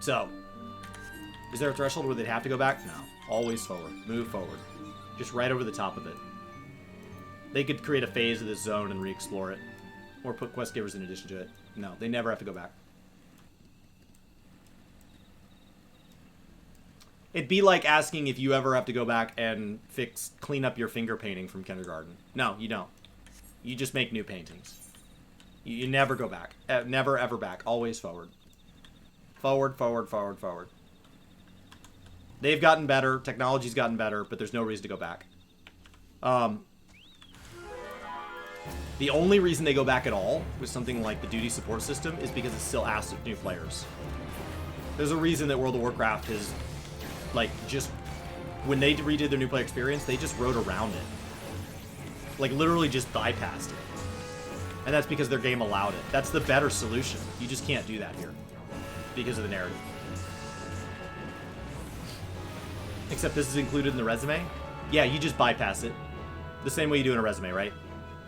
So, is there a threshold where they'd have to go back? No. Always forward. Move forward. Just right over the top of it. They could create a phase of this zone and re-explore it. Or put quest givers in addition to it. No, they never have to go back. It'd be like asking if you ever have to go back and clean up your finger painting from kindergarten. No, you don't. You just make new paintings. You never go back. Never, ever back. Always forward. Forward, forward, forward, forward. They've gotten better. Technology's gotten better, but there's no reason to go back. The only reason they go back at all with something like the duty support system is because it still asks new players. There's a reason that World of Warcraft has, like, just... When they redid their new player experience, they just rode around it. Like, literally just bypassed it. And that's because their game allowed it. That's the better solution. You just can't do that here. Because of the narrative. Except this is included in the resume. Yeah, you just bypass it. The same way you do in a resume, right?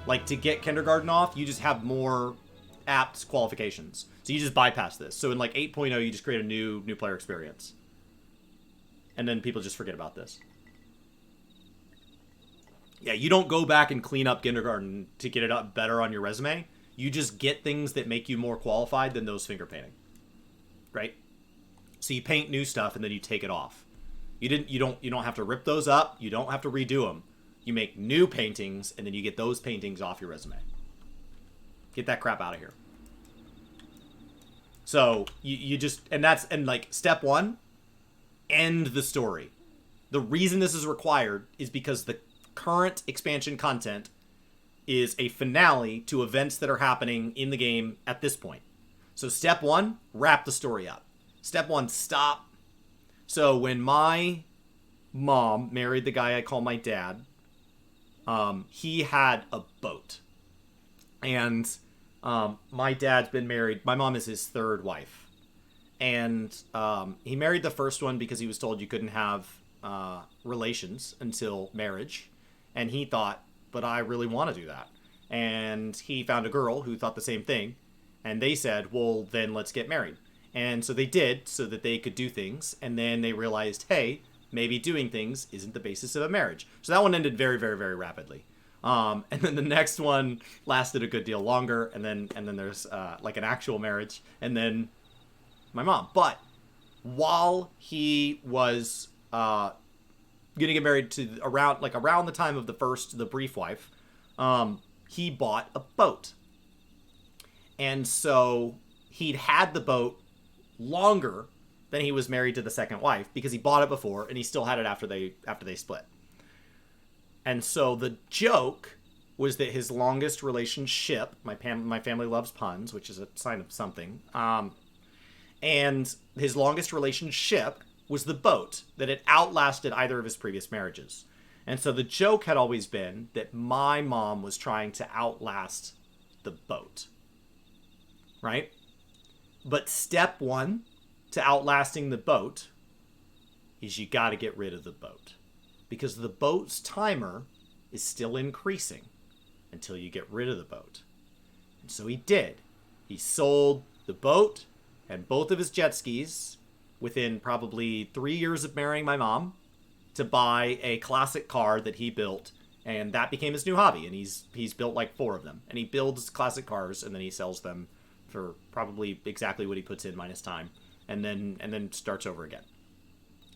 Like, to get kindergarten off, you just have more apt qualifications. So you just bypass this. So in, like, 8.0, you just create a new player experience. And then people just forget about this. Yeah, you don't go back and clean up kindergarten to get it up better on your resume. You just get things that make you more qualified than those finger painting. Right? So you paint new stuff and then you take it off. You don't have to rip those up. You don't have to redo them. You make new paintings and then you get those paintings off your resume. Get that crap out of here. So you just, and like step one, end the story. The reason this is required is because the current expansion content is a finale to events that are happening in the game at this point. So step one, wrap the story up. Step one, stop. So when my mom married the guy I call my dad, he had a boat. And my dad's been married. My mom is his third wife. And he married the first one because he was told you couldn't have relations until marriage. And he thought, but I really want to do that. And he found a girl who thought the same thing. And they said, well, then let's get married. And so they did, so that they could do things. And then they realized, hey, maybe doing things isn't the basis of a marriage. So that one ended very, very, very rapidly. And then the next one lasted a good deal longer. And then there's like an actual marriage. And then my mom. But while he was going to get married to around the time of the brief wife, he bought a boat. And so he'd had the boat longer than he was married to the second wife because he bought it before and he still had it after they split. And so the joke was that his longest relationship, my family loves puns, which is a sign of something, and his longest relationship was the boat, that it outlasted either of his previous marriages. And so the joke had always been that my mom was trying to outlast the boat. Right? But step one to outlasting the boat is you got to get rid of the boat. Because the boat's timer is still increasing until you get rid of the boat. And so he did. He sold the boat and both of his jet skis within probably 3 years of marrying my mom to buy a classic car that he built. And that became his new hobby. And he's built like 4 of them. And he builds classic cars and then he sells them for probably exactly what he puts in minus time, and then starts over again.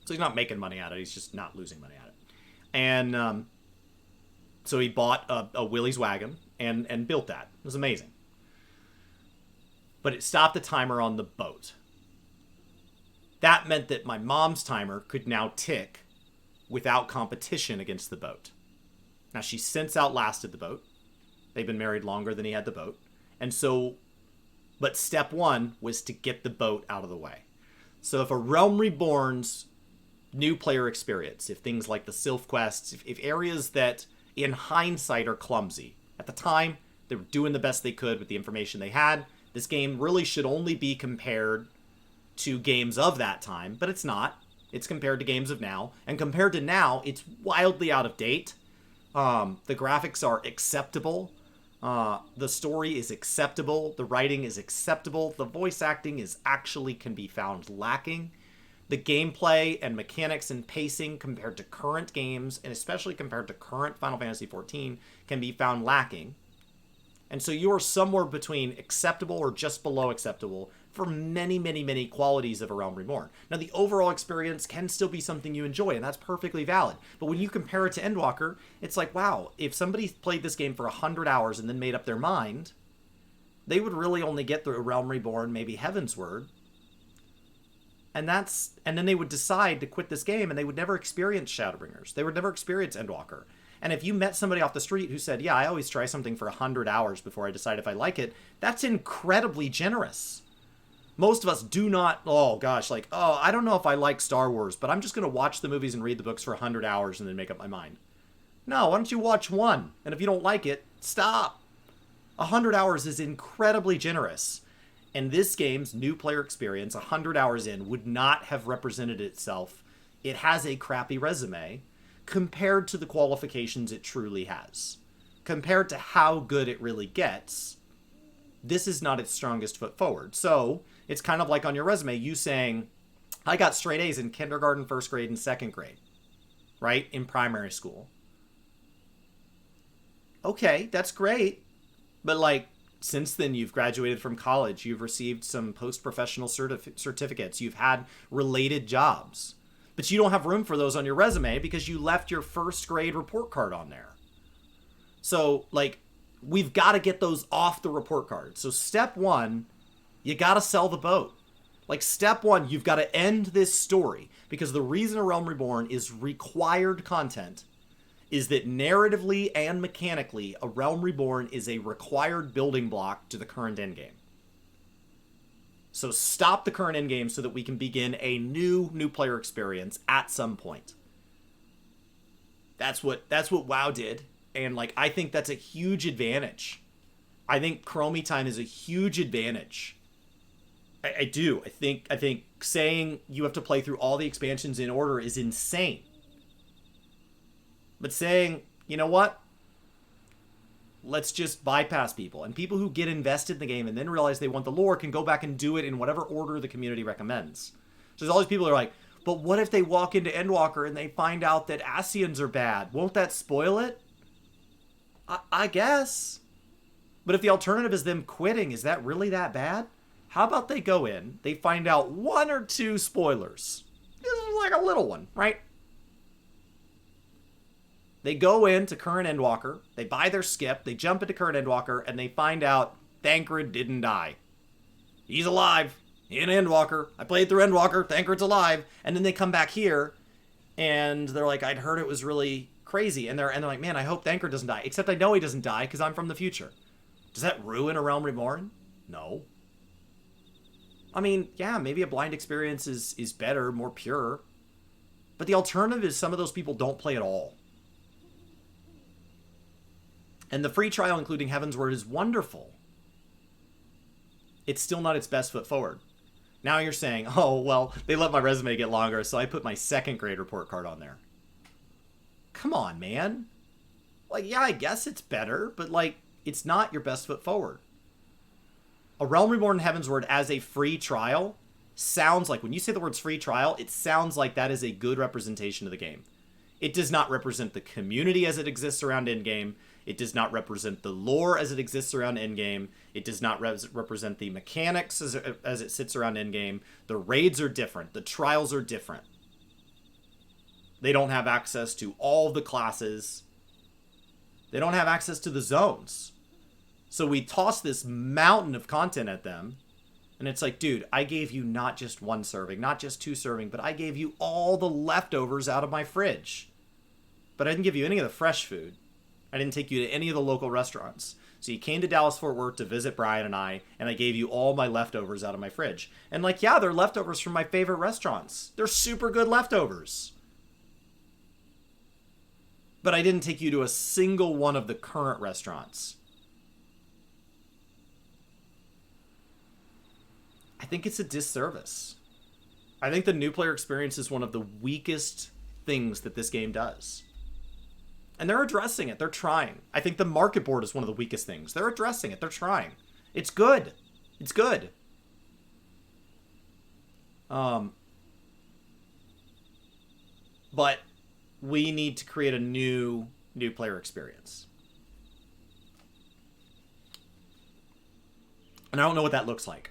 So he's not making money at it, he's just not losing money at it. And so he bought a Willys wagon and built that. It was amazing. But it stopped the timer on the boat. That meant that my mom's timer could now tick without competition against the boat. Now, she's since outlasted the boat. They've been married longer than he had the boat. And so, but step one was to get the boat out of the way. So if a Realm Reborn's new player experience, if things like the Sylph quests, if areas that in hindsight are clumsy, at the time they were doing the best they could with the information they had, this game really should only be compared to games of that time, but it's not. It's compared to games of now, and compared to now, it's wildly out of date. The graphics are acceptable. The story is acceptable. The writing is acceptable. The voice acting is actually can be found lacking. The gameplay and mechanics and pacing compared to current games, and especially compared to current Final Fantasy XIV, can be found lacking. And so you are somewhere between acceptable or just below acceptable for many, many, many qualities of A Realm Reborn. Now, the overall experience can still be something you enjoy, and that's perfectly valid. But when you compare it to Endwalker, it's like, wow, if somebody played this game for 100 hours and then made up their mind, they would really only get through A Realm Reborn, maybe Heavensward. And then they would decide to quit this game, and they would never experience Shadowbringers. They would never experience Endwalker. And if you met somebody off the street who said, yeah, I always try something for 100 hours before I decide if I like it, that's incredibly generous. Most of us do not, I don't know if I like Star Wars, but I'm just going to watch the movies and read the books for 100 hours and then make up my mind. No, why don't you watch one? And if you don't like it, stop. 100 hours is incredibly generous. And this game's new player experience, 100 hours in, would not have represented itself. It has a crappy resume compared to the qualifications it truly has. Compared to how good it really gets, this is not its strongest foot forward. So it's kind of like on your resume, you saying, I got straight A's in kindergarten, first grade, and second grade, right? In primary school. Okay, that's great. But since then, you've graduated from college, you've received some post-professional certificates, you've had related jobs. But you don't have room for those on your resume because you left your first grade report card on there. So, we've got to get those off the report card. So step one, you got to sell the boat. Step one, you've got to end this story. Because the reason A Realm Reborn is required content is that narratively and mechanically, A Realm Reborn is a required building block to the current endgame. So stop the current endgame so that we can begin a new player experience at some point. That's what WoW did. And I think that's a huge advantage. I think Chromie time is a huge advantage. I do. I think saying you have to play through all the expansions in order is insane. But saying, you know what? Let's just bypass people. And people who get invested in the game and then realize they want the lore can go back and do it in whatever order the community recommends. So there's all these people who are like, but what if they walk into Endwalker and they find out that Ascians are bad? Won't that spoil it? I guess. But if the alternative is them quitting, is that really that bad? How about they go in, they find out one or two spoilers. This is like a little one, right? They go into current Endwalker, they buy their skip, they jump into current Endwalker, and they find out Thancred didn't die. He's alive in Endwalker. I played through Endwalker, Thancred's alive. And then they come back here, and they're like, I'd heard it was really crazy. And they're like, man, I hope Thancred doesn't die. Except I know he doesn't die, because I'm from the future. Does that ruin A Realm Reborn? No. I mean, yeah, maybe a blind experience is better, more pure. But the alternative is some of those people don't play at all. And the free trial, including Heavensward, is wonderful. It's still not its best foot forward. Now you're saying, oh, well, they let my resume get longer, so I put my second grade report card on there. Come on, man. Yeah, I guess it's better, but, it's not your best foot forward. A Realm Reborn and Heavensward as a free trial sounds like, when you say the words free trial, it sounds like that is a good representation of the game. It does not represent the community as it exists around Endgame. It does not represent the lore as it exists around Endgame. It does not represent the mechanics as it sits around Endgame. The raids are different. The trials are different. They don't have access to all the classes. They don't have access to the zones. So we toss this mountain of content at them, and it's like, dude, I gave you not just one serving, not just two serving, but I gave you all the leftovers out of my fridge. But I didn't give you any of the fresh food. I didn't take you to any of the local restaurants. So you came to Dallas-Fort Worth to visit Brian and I gave you all my leftovers out of my fridge. And yeah, they're leftovers from my favorite restaurants. They're super good leftovers. But I didn't take you to a single one of the current restaurants. I think it's a disservice. I think the new player experience is one of the weakest things that this game does. And they're addressing it. They're trying. I think the market board is one of the weakest things. They're addressing it. They're trying. It's good. It's good. But we need to create a new player experience. And I don't know what that looks like.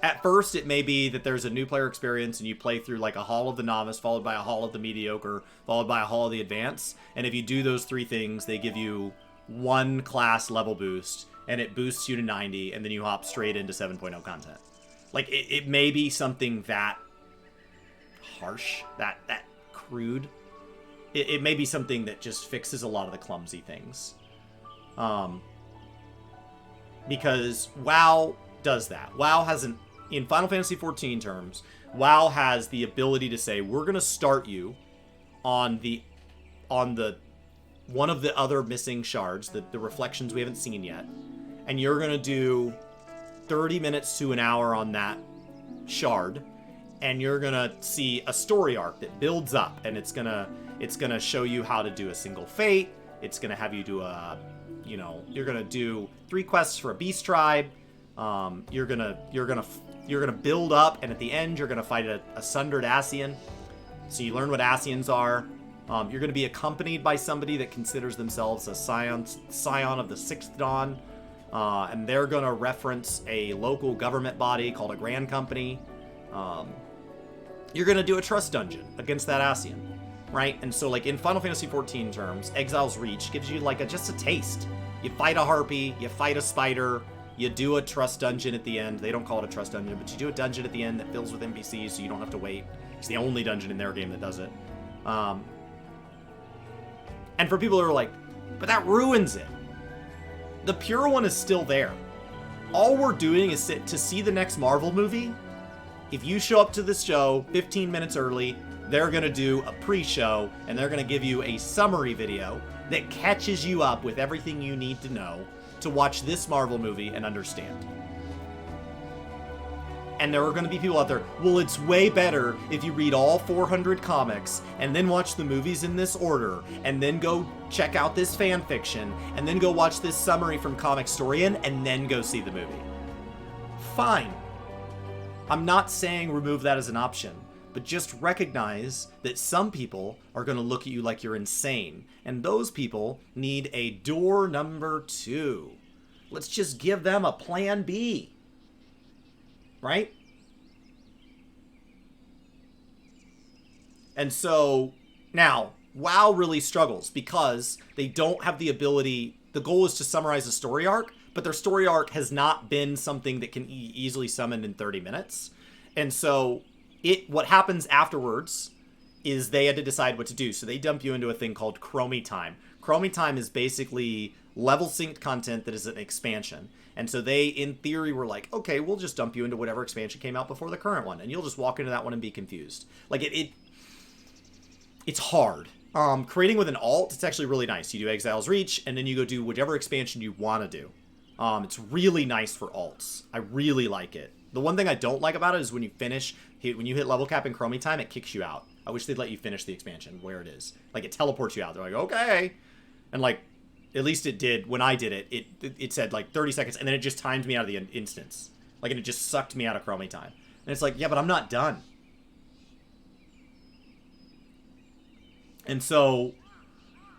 At first, it may be that there's a new player experience and you play through like a Hall of the Novice, followed by a Hall of the Mediocre, followed by a Hall of the Advanced. And if you do those 3 things, they give you 1 class level boost, and it boosts you to 90, and then you hop straight into 7.0 content. Like, it may be something that harsh, that crude. It may be something that just fixes a lot of the clumsy things. Because WoW does that. WoW has in Final Fantasy XIV terms, WoW has the ability to say, we're going to start you on the one of the other missing shards, the reflections we haven't seen yet, and you're going to do 30 minutes to an hour on that shard, and you're going to see a story arc that builds up, and it's going to show you how to do a single fate. It's going to have you do you're going to do 3 quests for a beast tribe. You're gonna build up, and at the end you're gonna fight a sundered Ascian. So you learn what Ascians are. You're gonna be accompanied by somebody that considers themselves a scion of the Sixth Dawn, and they're gonna reference a local government body called a Grand Company. You're gonna do a trust dungeon against that Ascian, right? And so, like in Final Fantasy XIV terms, Exile's Reach gives you like just a taste. You fight a harpy, you fight a spider. You do a trust dungeon at the end. They don't call it a trust dungeon, but you do a dungeon at the end that fills with NPCs, so you don't have to wait. It's the only dungeon in their game that does it. And for people who are like, but that ruins it. The pure one is still there. All we're doing is to see the next Marvel movie. If you show up to this show 15 minutes early, they're going to do a pre-show, and they're going to give you a summary video that catches you up with everything you need to know to watch this Marvel movie and understand. And there are going to be people out there, well, it's way better if you read all 400 comics and then watch the movies in this order and then go check out this fan fiction and then go watch this summary from Comicstorian and then go see the movie. Fine. I'm not saying remove that as an option, but just recognize that some people are going to look at you like you're insane, and those people need a door number 2. Let's just give them a plan B. Right? And so, now, WoW really struggles because they don't have the ability. The goal is to summarize a story arc, but their story arc has not been something that can easily summon in 30 minutes. And so, what happens afterwards is they had to decide what to do. So they dump you into a thing called Chromie Time. Chromie Time is basically level synced content that is an expansion. And so they, in theory, were like, okay, we'll just dump you into whatever expansion came out before the current one. And you'll just walk into that one and be confused. Like, it's hard. Creating with an alt, it's actually really nice. You do Exile's Reach, and then you go do whichever expansion you want to do. It's really nice for alts. I really like it. The one thing I don't like about it is when you hit level cap in Chromie Time, it kicks you out. I wish they'd let you finish the expansion where it is. Like, it teleports you out. They're like, okay. And, like, at least it did. When I did it, it said, like, 30 seconds, and then it just timed me out of the instance. Like, and it just sucked me out of Chromie Time. And it's like, yeah, but I'm not done. And so,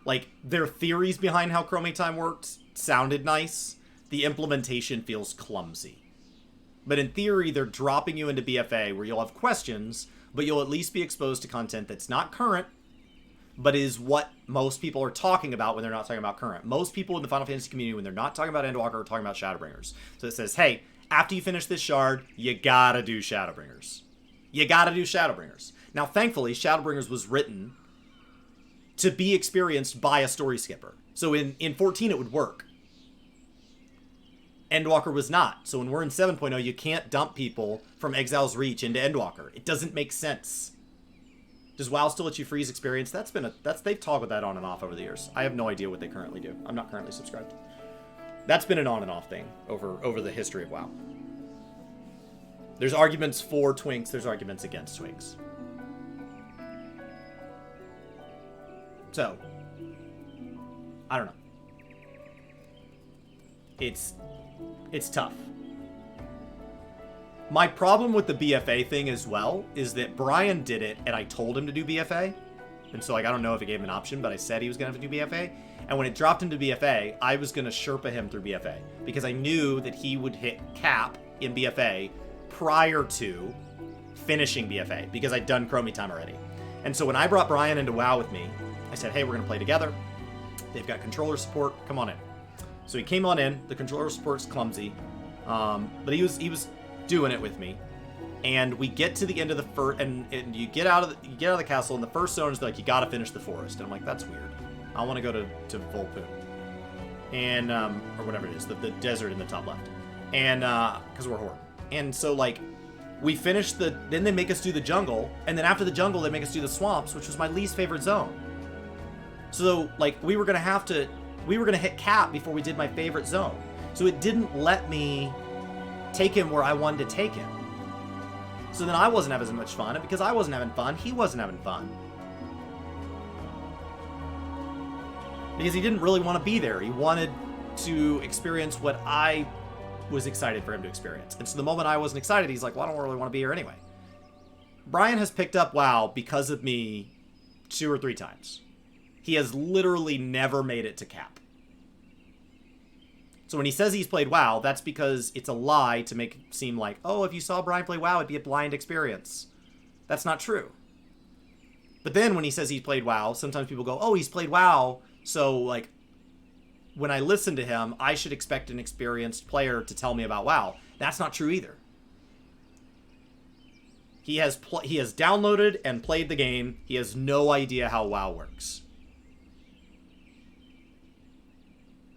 like, their theories behind how Chromie Time worked sounded nice. The implementation feels clumsy. But in theory, they're dropping you into BFA where you'll have questions, but you'll at least be exposed to content that's not current, but is what most people are talking about when they're not talking about current. Most people in the Final Fantasy community, when they're not talking about Endwalker, are talking about Shadowbringers. So it says, hey, after you finish this shard, you gotta do Shadowbringers. You gotta do Shadowbringers. Now, thankfully, Shadowbringers was written to be experienced by a story skipper. So in 14, it would work. Endwalker was not. So when we're in 7.0, you can't dump people from Exile's Reach into Endwalker. It doesn't make sense. Does WoW still let you freeze experience? They've toggled that on and off over the years. I have no idea what they currently do. I'm not currently subscribed. That's been an on and off thing over the history of WoW. There's arguments for Twinks, there's arguments against Twinks. So, I don't know. It's tough. My problem with the BFA thing as well is that Brian did it, and I told him to do BFA. And so, like, I don't know if it gave him an option, but I said he was going to have to do BFA. And when it dropped him to BFA, I was going to Sherpa him through BFA. Because I knew that he would hit cap in BFA prior to finishing BFA. Because I'd done Chromie time already. And so when I brought Brian into WoW with me, I said, hey, we're going to play together. They've got controller support. Come on in. So he came on in. The controller support's clumsy. But he was doing it with me. And we get to the end of the first, and you get out of the castle, and the first zone is like, you gotta finish the forest. And I'm like, that's weird. I want to go to Volpoon. And, or whatever it is, the desert in the top left. And, because we're Horde. And so, like, we finish then they make us do the jungle, and then after the jungle, they make us do the swamps, which was my least favorite zone. So, like, we were gonna hit cap before we did my favorite zone. So it didn't let me take him where I wanted to take him. So then I wasn't having as much fun, and because I wasn't having fun, he wasn't having fun. Because he didn't really want to be there. He wanted to experience what I was excited for him to experience. And so the moment I wasn't excited, he's like, well, I don't really want to be here anyway. Brian has picked up WoW because of me 2 or 3 times. He has literally never made it to cap. So when he says he's played WoW, that's because it's a lie to make it seem like, oh, if you saw Brian play WoW, it'd be a blind experience. That's not true. But then when he says he's played WoW, sometimes people go, oh, he's played WoW, so, like, when I listen to him, I should expect an experienced player to tell me about WoW. That's not true either. He has downloaded and played the game. He has no idea how WoW works.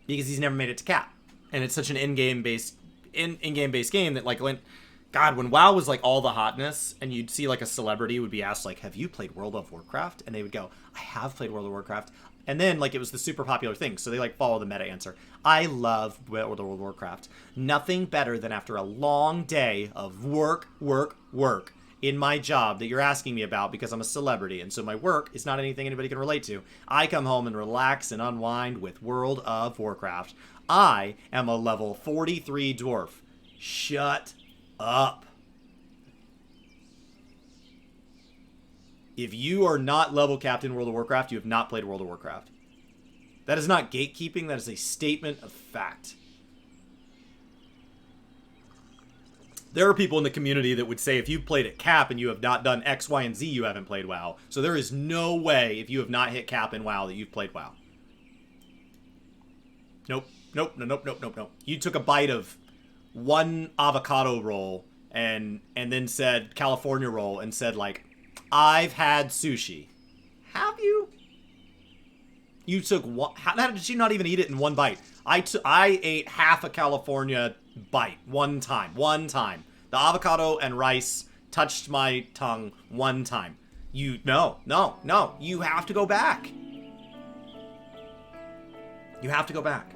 Because he's never made it to cap. And it's such an in-game based game that, like, when WoW was, like, all the hotness, and you'd see, like, a celebrity would be asked, like, have you played World of Warcraft? And they would go, I have played World of Warcraft. And then, like, it was the super popular thing, so they, like, follow the meta answer. I love World of Warcraft. Nothing better than after a long day of work in my job that you're asking me about because I'm a celebrity, and so my work is not anything anybody can relate to. I come home and relax and unwind with World of Warcraft. I am a level 43 dwarf. Shut up. If you are not level capped in World of Warcraft, you have not played World of Warcraft. That is not gatekeeping, that is a statement of fact. There are people in the community that would say if you played at cap and you have not done X, Y, and Z, you haven't played WoW. So there is no way, if you have not hit cap in WoW, that you've played WoW. Nope. You took a bite of one avocado roll and then said California roll and said, like, I've had sushi. Have you? You took one. How did you not even eat it in one bite? I ate half a California bite one time. The avocado and rice touched my tongue one time. No. You have to go back. You have to go back.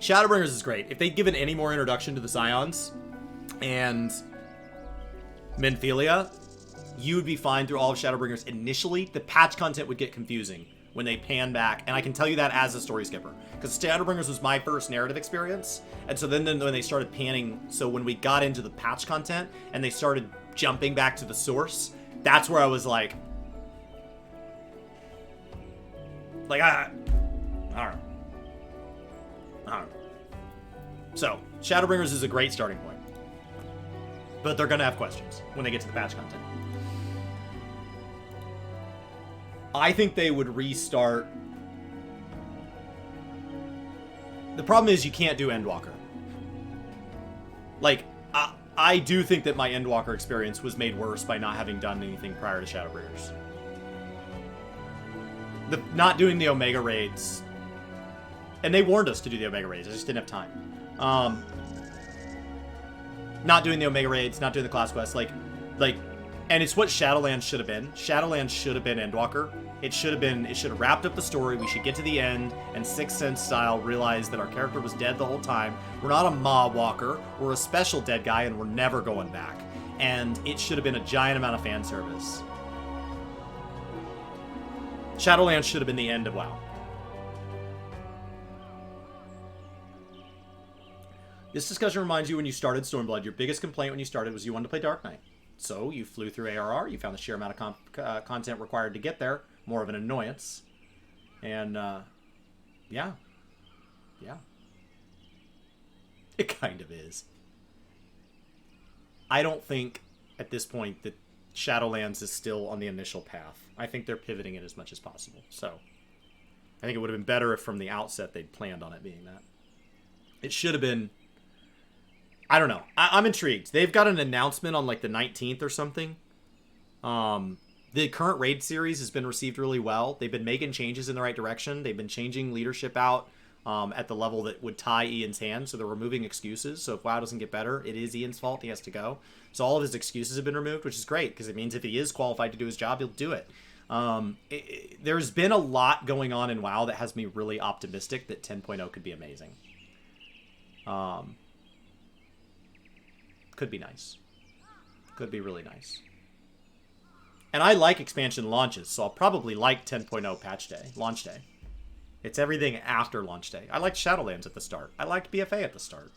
Shadowbringers is great. If they'd given any more introduction to the Scions and Menphelia, you would be fine through all of Shadowbringers initially. The patch content would get confusing when they pan back, and I can tell you that as a story skipper, because Shadowbringers was my first narrative experience, and so then when they started panning, so when we got into the patch content and they started jumping back to the source, that's where I was like, I don't know. So, Shadowbringers is a great starting point. But they're going to have questions when they get to the patch content. I think they would restart. The problem is you can't do Endwalker. Like, I do think that my Endwalker experience was made worse by not having done anything prior to Shadowbringers. Not doing the Omega raids. And they warned us to do the Omega raids. I just didn't have time. Not doing the Omega raids, not doing the class quests, and it's what Shadowlands should have been. Shadowlands should have been Endwalker. It should have wrapped up the story. We should get to the end and Sixth Sense style realize that our character was dead the whole time. We're not a Maw Walker. We're a special dead guy, and we're never going back. And it should have been a giant amount of fan service. Shadowlands should have been the end of WoW. This discussion reminds you when you started Stormblood, your biggest complaint when you started was you wanted to play Dark Knight. So you flew through ARR, you found the sheer amount of content required to get there more of an annoyance. And, yeah. Yeah. It kind of is. I don't think, at this point, that Shadowlands is still on the initial path. I think they're pivoting it as much as possible. So, I think it would have been better if from the outset they'd planned on it being that. It should have been... I don't know. I'm intrigued. They've got an announcement on, like, the 19th or something. The current raid series has been received really well. They've been making changes in the right direction. They've been changing leadership out at the level that would tie Ian's hand. So they're removing excuses. So if WoW doesn't get better, it is Ian's fault. He has to go. So all of his excuses have been removed, which is great because it means if he is qualified to do his job, he'll do it. There's been a lot going on in WoW that has me really optimistic that 10.0 could be amazing. Could be nice. Could be really nice. And I like expansion launches, so I'll probably like 10.0 patch day, launch day. It's everything after launch day. I liked Shadowlands at the start. I liked BFA at the start.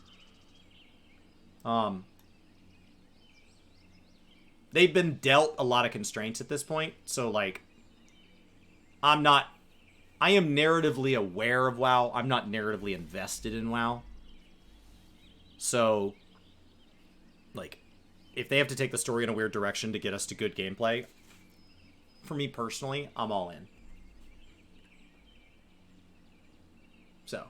They've been dealt a lot of constraints at this point, so like, I am narratively aware of WoW. I'm not narratively invested in WoW. So, like, if they have to take the story in a weird direction to get us to good gameplay, for me personally, I'm all in. So.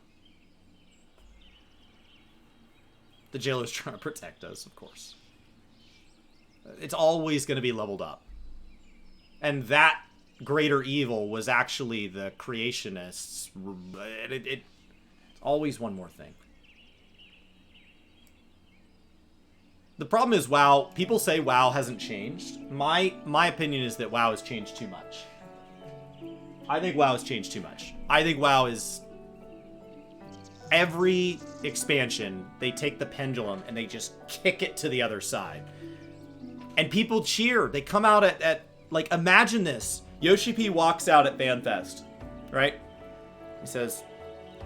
The jailer's trying to protect us, of course. It's always going to be leveled up. And that greater evil was actually the creationists. It's always one more thing. The problem is WoW, people say WoW hasn't changed. My opinion is that WoW has changed too much. I think WoW has changed too much. I think WoW is... Every expansion, they take the pendulum and they just kick it to the other side. And people cheer. They come out at like, imagine this. Yoshi P walks out at FanFest, right? He says...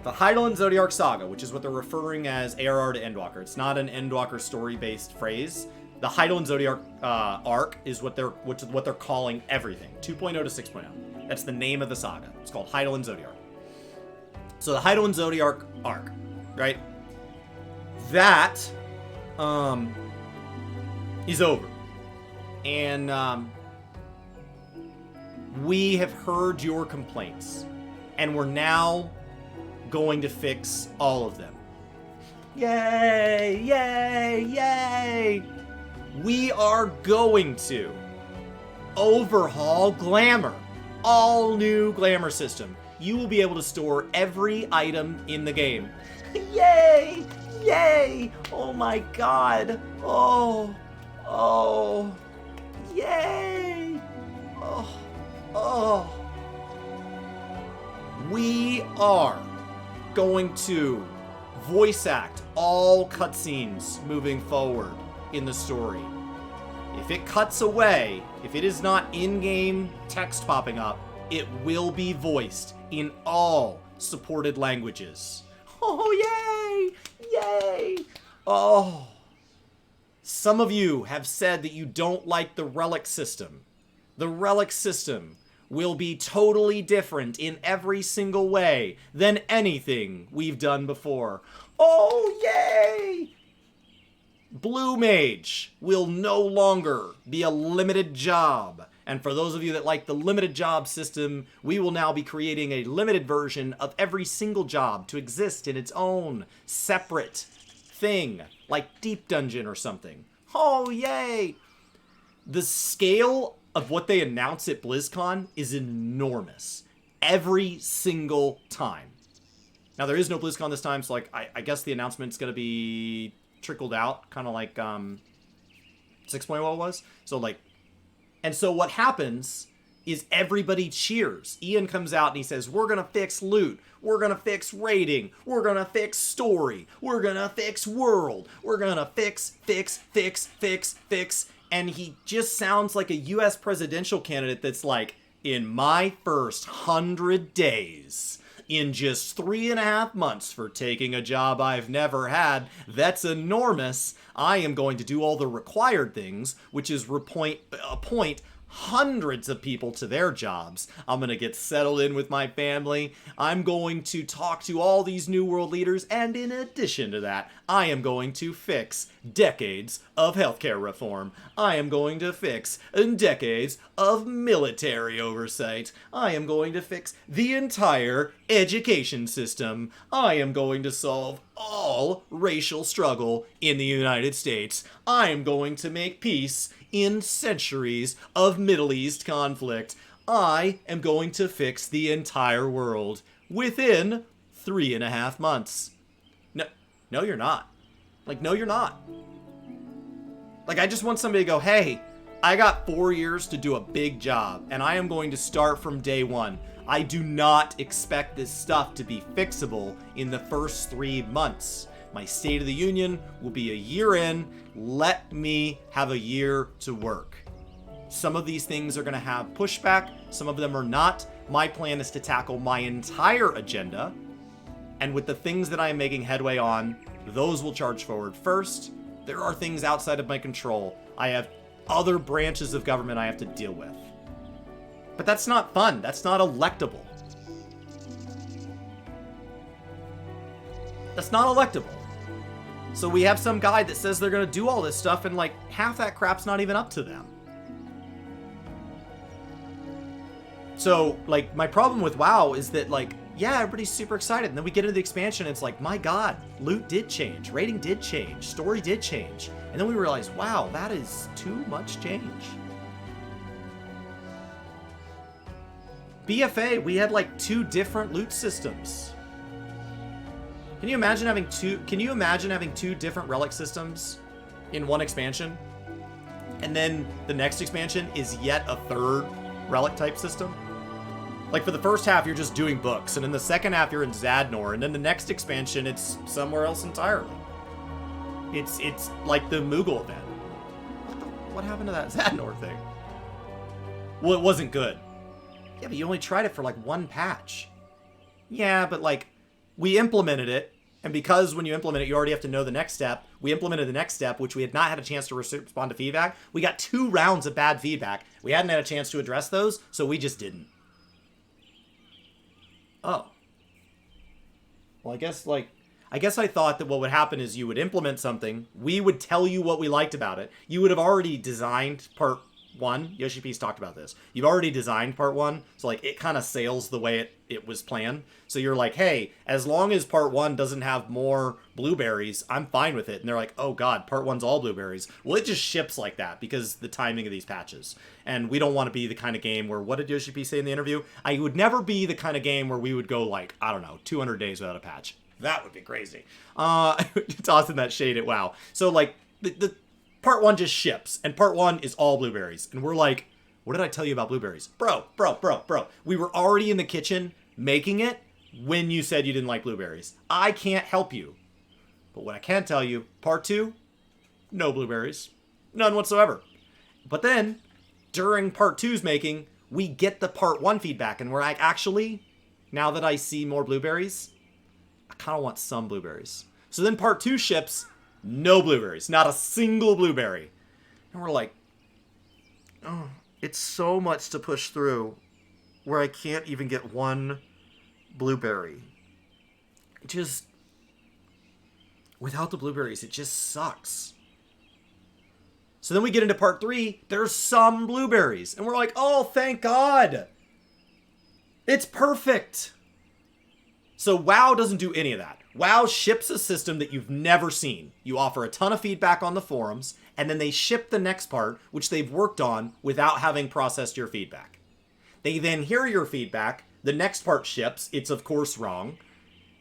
The Hydaelyn Zodiark Saga, which is what they're referring as ARR to Endwalker. It's not an Endwalker story-based phrase. The Hydaelyn Zodiark arc is what they're calling everything. 2.0 to 6.0. That's the name of the saga. It's called Hydaelyn Zodiark. So the Hydaelyn Zodiark arc, right? That is over. And we have heard your complaints. And we're now going to fix all of them. Yay! Yay! Yay! We are going to overhaul Glamour. All new Glamour system. You will be able to store every item in the game. Yay! Yay! Oh my god! Oh! Oh! Yay! Oh! Oh! We are going to voice act all cutscenes moving forward in the story. If it cuts away, if it is not in-game text popping up, it will be voiced in all supported languages. Oh, yay! Yay! Oh. Some of you have said that you don't like the relic system. The relic system will be totally different in every single way than anything we've done before. Oh, yay! Blue Mage will no longer be a limited job. And for those of you that like the limited job system, we will now be creating a limited version of every single job to exist in its own separate thing, like Deep Dungeon or something. Oh, yay! The scale of what they announce at BlizzCon is enormous. Every single time. Now, there is no BlizzCon this time, so like I guess the announcement's going to be trickled out, kind of like 6.0 was. So like, and so what happens is everybody cheers. Ian comes out and he says, we're going to fix loot. We're going to fix raiding. We're going to fix story. We're going to fix world. We're going to fix. And he just sounds like a U.S. presidential candidate that's like, in my first 100 days, in just 3.5 months for taking a job I've never had, that's enormous. I am going to do all the required things, which is appoint hundreds of people to their jobs. I'm going to get settled in with my family. I'm going to talk to all these New World leaders. And in addition to that, I am going to fix decades of healthcare reform. I am going to fix decades of military oversight. I am going to fix the entire education system. I am going to solve all racial struggle in the United States. I am going to make peace in centuries of Middle East conflict. I am going to fix the entire world within 3.5 months. No, you're not. Like, no, you're not. Like, I just want somebody to go, hey, I got 4 years to do a big job, and I am going to start from day one. I do not expect this stuff to be fixable in the first 3 months. My State of the Union will be a year in. Let me have a year to work. Some of these things are going to have pushback. Some of them are not. My plan is to tackle my entire agenda. And with the things that I am making headway on, those will charge forward first. There are things outside of my control. I have other branches of government I have to deal with. But that's not fun. That's not electable. That's not electable. So we have some guy that says they're going to do all this stuff, and like half that crap's not even up to them. So like my problem with WoW is that like, yeah, everybody's super excited. And then we get into the expansion and it's like, my God, loot did change. Rating did change. Story did change. And then we realize, wow, that is too much change. BFA, we had like 2 different loot systems. Can you imagine having 2 different relic systems in one expansion? And then the next expansion is yet a 3rd relic type system? Like for the first half, you're just doing books, and in the second half, you're in Zadnor, and then the next expansion, it's somewhere else entirely. It's like the Moogle event. What happened to that Zadnor thing? Well, it wasn't good. Yeah, but you only tried it for like 1 patch. Yeah, but like, we implemented it, and because when you implement it, you already have to know the next step, we implemented the next step, which we had not had a chance to respond to feedback. We got 2 rounds of bad feedback. We hadn't had a chance to address those, so we just didn't. Oh. Well, I guess I thought that what would happen is you would implement something, we would tell you what we liked about it. You would have already designed part 1. Yoshi P's talked about this. You've already designed part 1, so like it kind of sails the way it was planned. So you're like, hey, as long as part 1 doesn't have more blueberries, I'm fine with it. And they're like, oh God, part 1's all blueberries. Well, it just ships like that because the timing of these patches. And we don't want to be the kind of game where, what did Yoshi P say in the interview? I would never be the kind of game where we would go like, I don't know, 200 days without a patch. That would be crazy. Tossing that shade at WoW. So like the part 1 just ships, and part 1 is all blueberries. And we're like, what did I tell you about blueberries? Bro. We were already in the kitchen making it when you said you didn't like blueberries. I can't help you. But what I can tell you, part 2, no blueberries. None whatsoever. But then, during part 2's making, we get the part 1 feedback, and we're like, actually, now that I see more blueberries, I kind of want some blueberries. So then part 2 ships, no blueberries. Not a single blueberry. And we're like, oh, it's so much to push through where I can't even get 1 blueberry. It just, without the blueberries, it just sucks. So then we get into part 3, there's some blueberries. And we're like, oh, thank God. It's perfect. So WoW doesn't do any of that. WoW ships a system that you've never seen. You offer a ton of feedback on the forums, and then they ship the next part, which they've worked on without having processed your feedback. They then hear your feedback, the next part ships, it's of course wrong,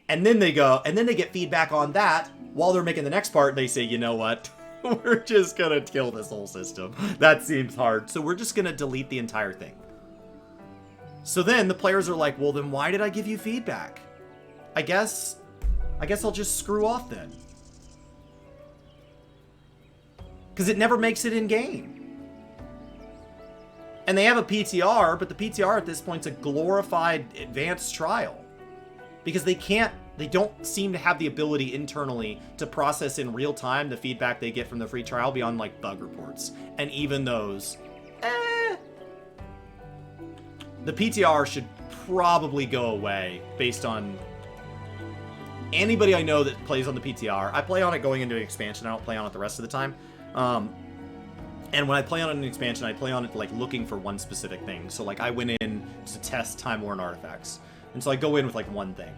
and then they get feedback on that while they're making the next part, they say, you know what? We're just gonna kill this whole system. That seems hard, so we're just gonna delete the entire thing. So then the players are like, well then why did I give you feedback? I guess I'll just screw off then. Because it never makes it in game. And they have a PTR, but the PTR at this point's a glorified advanced trial. Because they don't seem to have the ability internally to process in real time the feedback they get from the free trial beyond, like, bug reports. And even those, the PTR should probably go away based on anybody I know that plays on the PTR. I play on it going into an expansion. I don't play on it the rest of the time. And when I play on an expansion, I play on it, like, looking for one specific thing. So, like, I went in to test Time Worn artifacts. And so I go in with, like, one thing.